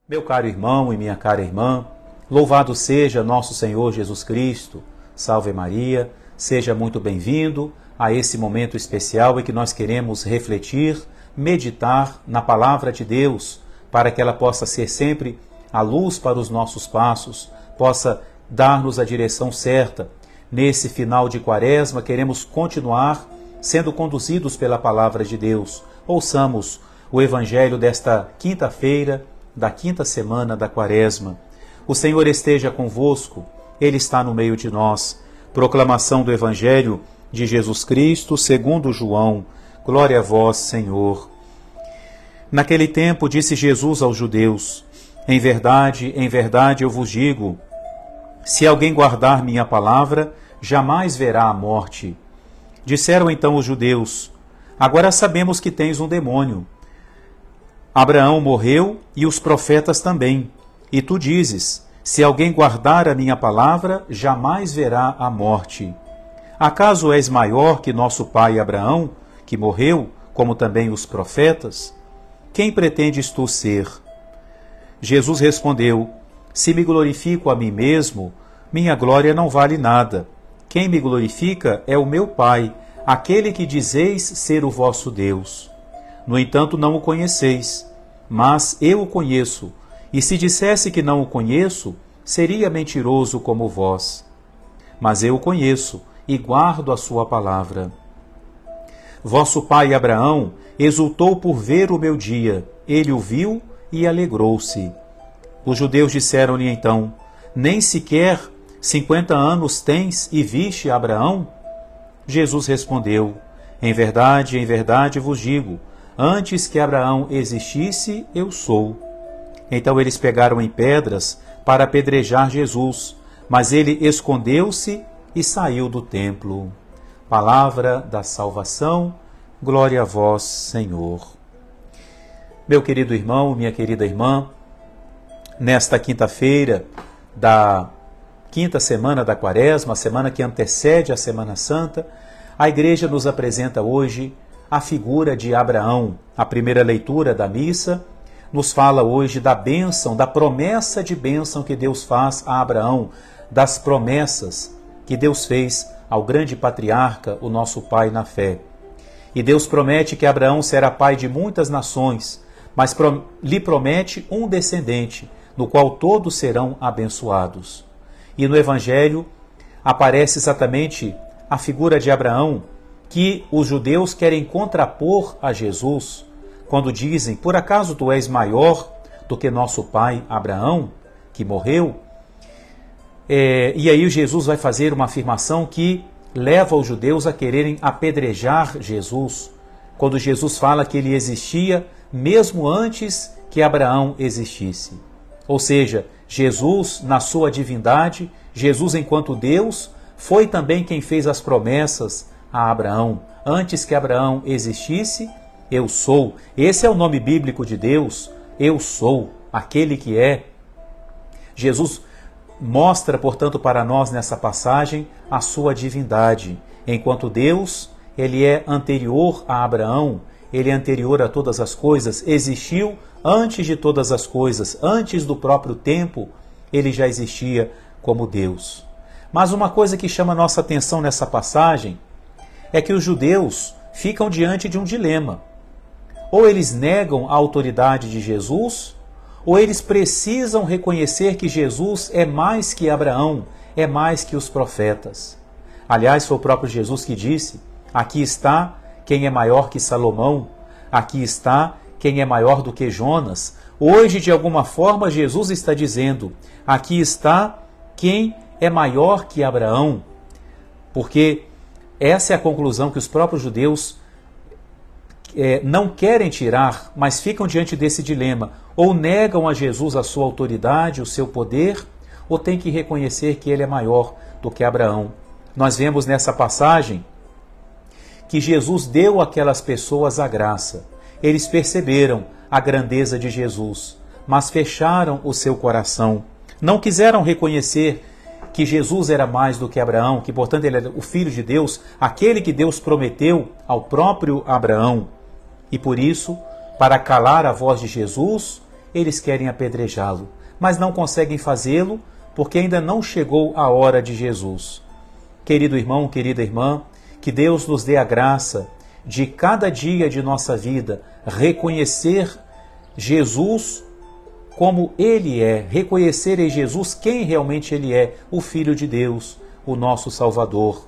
Meu caro irmão e minha cara irmã, louvado seja nosso Senhor Jesus Cristo, salve Maria, seja muito bem-vindo a esse momento especial em que nós queremos refletir, meditar na Palavra de Deus, para que ela possa ser sempre a luz para os nossos passos, possa dar-nos a direção certa. Nesse final de Quaresma, queremos continuar sendo conduzidos pela Palavra de Deus. Ouçamos o Evangelho desta quinta-feira, da quinta semana da Quaresma. O Senhor esteja convosco, Ele está no meio de nós. Proclamação do Evangelho de Jesus Cristo, segundo João. Glória a vós, Senhor. Naquele tempo disse Jesus aos judeus: em verdade, eu vos digo, se alguém guardar minha palavra, jamais verá a morte. Disseram então os judeus: agora sabemos que tens um demônio. Abraão morreu e os profetas também. E tu dizes: se alguém guardar a minha palavra, jamais verá a morte. Acaso és maior que nosso pai Abraão, que morreu, como também os profetas? Quem pretendes tu ser? Jesus respondeu: se me glorifico a mim mesmo, minha glória não vale nada. Quem me glorifica é o meu Pai, aquele que dizeis ser o vosso Deus. No entanto, não o conheceis, mas eu o conheço, e se dissesse que não o conheço, seria mentiroso como vós. Mas eu o conheço, e guardo a sua palavra. Vosso pai Abraão exultou por ver o meu dia, ele o viu e alegrou-se. Os judeus disseram-lhe então: nem sequer 50 anos tens e viste Abraão? Jesus respondeu: em verdade vos digo, antes que Abraão existisse, eu sou. Então eles pegaram em pedras para apedrejar Jesus, mas ele escondeu-se e saiu do templo. Palavra da salvação, glória a vós, Senhor. Meu querido irmão, minha querida irmã, nesta quinta-feira da quinta semana da Quaresma, a semana que antecede a Semana Santa, a Igreja nos apresenta hoje a figura de Abraão. A primeira leitura da missa nos fala hoje da bênção, da promessa de bênção que Deus faz a Abraão, das promessas que Deus fez ao grande patriarca, o nosso pai na fé. E Deus promete que Abraão será pai de muitas nações, mas lhe promete um descendente, no qual todos serão abençoados. E no Evangelho aparece exatamente a figura de Abraão, que os judeus querem contrapor a Jesus, quando dizem: por acaso tu és maior do que nosso pai Abraão, que morreu? E aí Jesus vai fazer uma afirmação que leva os judeus a quererem apedrejar Jesus, quando Jesus fala que ele existia mesmo antes que Abraão existisse. Ou seja, Jesus, na sua divindade, Jesus enquanto Deus, foi também quem fez as promessas a Abraão. Antes que Abraão existisse, eu sou. Esse é o nome bíblico de Deus, eu sou, aquele que é. Jesus mostra, portanto, para nós nessa passagem a sua divindade. Enquanto Deus, ele é anterior a Abraão, ele é anterior a todas as coisas, existiu antes de todas as coisas, antes do próprio tempo, ele já existia como Deus. Mas uma coisa que chama nossa atenção nessa passagem é que os judeus ficam diante de um dilema. Ou eles negam a autoridade de Jesus, ou eles precisam reconhecer que Jesus é mais que Abraão, é mais que os profetas. Aliás, foi o próprio Jesus que disse: aqui está quem é maior que Salomão, aqui está quem é maior do que Jonas. Hoje, de alguma forma, Jesus está dizendo: aqui está quem é maior que Abraão. Porque essa é a conclusão que os próprios judeus não querem tirar, mas ficam diante desse dilema. Ou negam a Jesus a sua autoridade, o seu poder, ou têm que reconhecer que ele é maior do que Abraão. Nós vemos nessa passagem que Jesus deu àquelas pessoas a graça. Eles perceberam a grandeza de Jesus, mas fecharam o seu coração. Não quiseram reconhecer que Jesus era mais do que Abraão, que, portanto, ele era o Filho de Deus, aquele que Deus prometeu ao próprio Abraão. E por isso, para calar a voz de Jesus, eles querem apedrejá-lo, mas não conseguem fazê-lo porque ainda não chegou a hora de Jesus. Querido irmão, querida irmã, que Deus nos dê a graça de cada dia de nossa vida reconhecer Jesus como Ele é, reconhecer em Jesus quem realmente Ele é, o Filho de Deus, o nosso Salvador.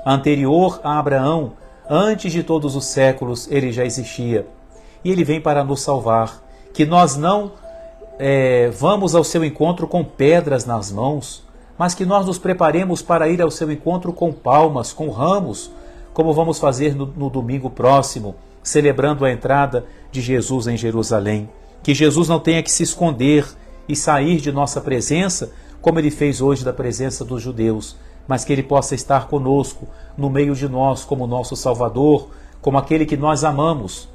Anterior a Abraão, antes de todos os séculos, Ele já existia. E Ele vem para nos salvar. Que nós não vamos ao seu encontro com pedras nas mãos, mas que nós nos preparemos para ir ao seu encontro com palmas, com ramos, como vamos fazer no domingo próximo, celebrando a entrada de Jesus em Jerusalém. Que Jesus não tenha que se esconder e sair de nossa presença, como Ele fez hoje da presença dos judeus, mas que Ele possa estar conosco, no meio de nós, como nosso Salvador, como aquele que nós amamos,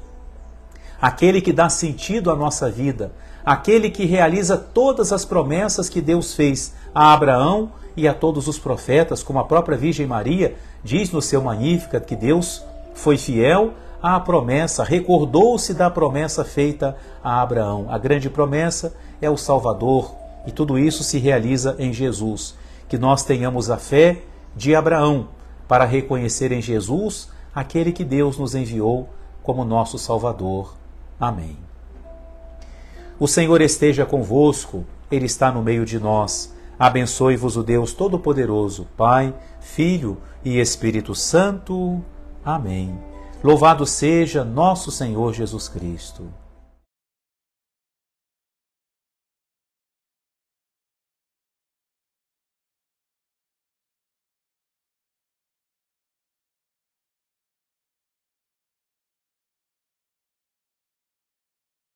aquele que dá sentido à nossa vida, aquele que realiza todas as promessas que Deus fez a Abraão e a todos os profetas, como a própria Virgem Maria diz no seu Magníficat, que Deus foi fiel à promessa, recordou-se da promessa feita a Abraão. A grande promessa é o Salvador, e tudo isso se realiza em Jesus. Que nós tenhamos a fé de Abraão para reconhecer em Jesus aquele que Deus nos enviou como nosso Salvador. Amém. O Senhor esteja convosco, Ele está no meio de nós. Abençoe-vos o Deus Todo-Poderoso, Pai, Filho e Espírito Santo. Amém. Louvado seja nosso Senhor Jesus Cristo.